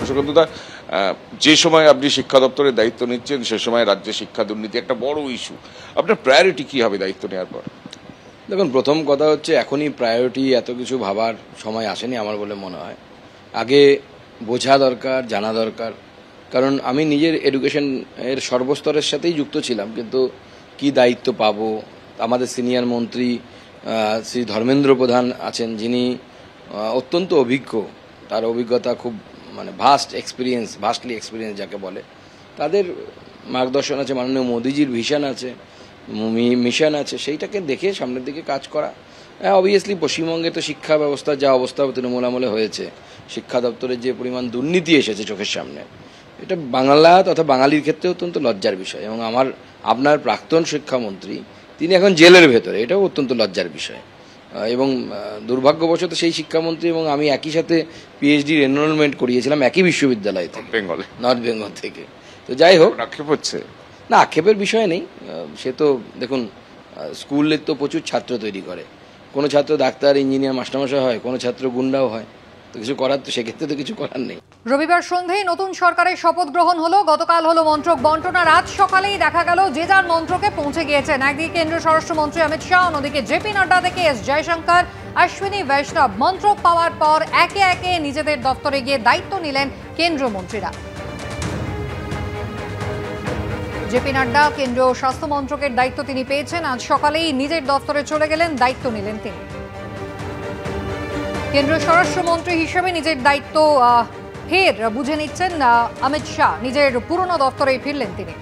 সুকান্তদা, যে সময় আপনি শিক্ষা দপ্তরের দায়িত্ব নিচ্ছেন সে সময় রাজ্যে শিক্ষা দুর্নীতি একটা বড় ইস্যু, আপনার প্রায়োরিটি কী হবে দায়িত্ব নেওয়ার পর? দেখুন, প্রথম কথা হচ্ছে এখনই প্রায়োরিটি এত কিছু ভাবার সময় আসেনি আমার বলে মনে হয়। আগে বোঝা দরকার, জানা দরকার। কারণ আমি নিজের এডুকেশন এর সর্বস্তরের সাথেই যুক্ত ছিলাম, কিন্তু কি দায়িত্ব পাবো। আমাদের সিনিয়র মন্ত্রী শ্রী ধর্মেন্দ্র প্রধান আছেন, যিনি অত্যন্ত অভিজ্ঞ, তার অভিজ্ঞতা খুব ভাস্টলি এক্সপিরিয়েন্স যাকে বলে। তাদের মার্গদর্শন আছে, মাননীয় মোদিজির ভিশন আছে, মিশন আছে, সেইটাকে দেখে সামনের দিকে কাজ করা। অবভিয়াসলি পশ্চিমবঙ্গে তো শিক্ষা ব্যবস্থা যা অবস্থা তৃণমূল আমলে হয়েছে, শিক্ষা দপ্তরের যে পরিমাণ দুর্নীতি এসেছে চোখের সামনে, এটা বাংলা তথা বাঙালির ক্ষেত্রে অত্যন্ত লজ্জার বিষয়। এবং আপনার প্রাক্তন শিক্ষামন্ত্রী তিনি এখন জেলের ভেতরে, এটাও অত্যন্ত লজ্জার বিষয়। এবং দুর্ভাগ্যবশত সেই শিক্ষামন্ত্রী এবং আমি একই সাথে পিএইচডির এনরোলমেন্ট করিয়েছিলাম একই বিশ্ববিদ্যালয় থেকে, নর্থ বেঙ্গল থেকে। তো যাই হোক, আক্ষেপ হচ্ছে না, আক্ষেপের বিষয় নেই। সে তো দেখুন, স্কুলের তো প্রচুর ছাত্র তৈরি করে, কোনো ছাত্র ডাক্তার, ইঞ্জিনিয়ার, মাস্টারমশাই হয়, কোনো ছাত্র গুন্ডাও হয়। তো কিছু করার, তো সেক্ষেত্রে তো কিছু করার নেই। রবিবার সন্ধ্যায় নতুন সরকারের শপথ গ্রহণ হলো। গতকাল হলো মন্ত্রক বন্টন, আর আজ সকালেই দেখা গেল যে যার মন্ত্রকে পৌঁছে গিয়েছেন। একদিকে কেন্দ্রীয় স্বরাষ্ট্রমন্ত্রী অমিত শাহ, অন্যদিকে জেপি নাড্ডা থেকে এস জয়শঙ্কর, অশ্বিনী বৈষ্ণব। মন্ত্রক পাওয়ার পর একে একে নিজেদের দপ্তরে গিয়ে দায়িত্ব নিলেন কেন্দ্রীয় মন্ত্রীরা। জেপি নাড্ডা কেন্দ্রীয় স্বাস্থ্য মন্ত্রকের দায়িত্ব তিনি পেয়েছেন। আজ সকালেই নিজের দপ্তরে চলে গেলেন, দায়িত্ব নিলেন তিনি। কেন্দ্রীয় স্বরাষ্ট্রমন্ত্রী হিসেবে নিজের দায়িত্ব ফের বুঝে নিচ্ছেন অমিত শাহ। নিজের পুরনো দপ্তরে ফিরলেন তিনি।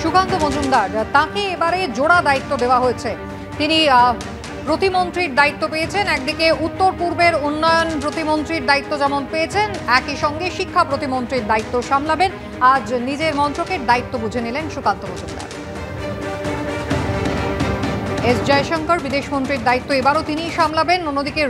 সুকান্ত মজুমদার, তাকে এবারে জোড়া দায়িত্ব দেওয়া হয়েছে। তিনি প্রতিমন্ত্রীর দায়িত্ব পেয়েছেন। একদিকে উত্তর পূর্বের উন্নয়ন প্রতিমন্ত্রীর দায়িত্ব যেমন পেয়েছেন, একই সঙ্গে শিক্ষা প্রতিমন্ত্রীর দায়িত্ব সামলাবেন। আজ নিজের মন্ত্রকের দায়িত্ব বুঝে নিলেন সুকান্ত মজুমদার। এস জয়শঙ্কর বিদেশমন্ত্রীর দায়িত্ব এবারও তিনিই সামলাবেন। অন্যদিকে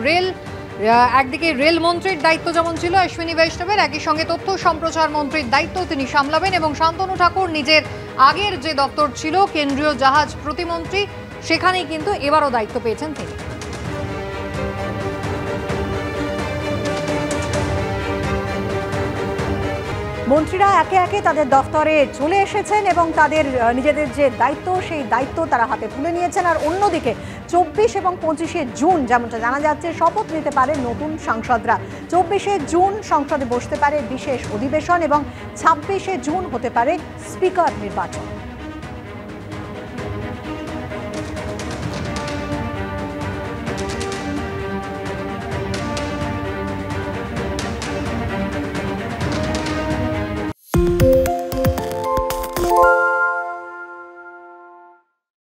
একদিকে রেল মন্ত্রীর দায়িত্ব যেমন ছিল অশ্বিনী বৈষ্ণবের, একই সঙ্গে তথ্য সম্প্রচার মন্ত্রীর দায়িত্ব তিনি সামলাবেন। এবং শান্তনু ঠাকুর নিজের আগের যে দপ্তর ছিল কেন্দ্রীয় জাহাজ প্রতিমন্ত্রী, সেখানেই কিন্তু এবারও দায়িত্ব পেয়েছেন তিনি। মন্ত্রীরা একে একে তাদের দফতরে চলে এসেছেন এবং তাদের নিজেদের যে দায়িত্ব, সেই দায়িত্ব তারা হাতে তুলে নিয়েছেন। আর অন্যদিকে 24 এবং 25শে জুন যেমনটা জানা যাচ্ছে, শপথ নিতে পারে নতুন সাংসদরা। 24শে জুন সংসদে বসতে পারে বিশেষ অধিবেশন এবং 26শে জুন হতে পারে স্পিকার নির্বাচন।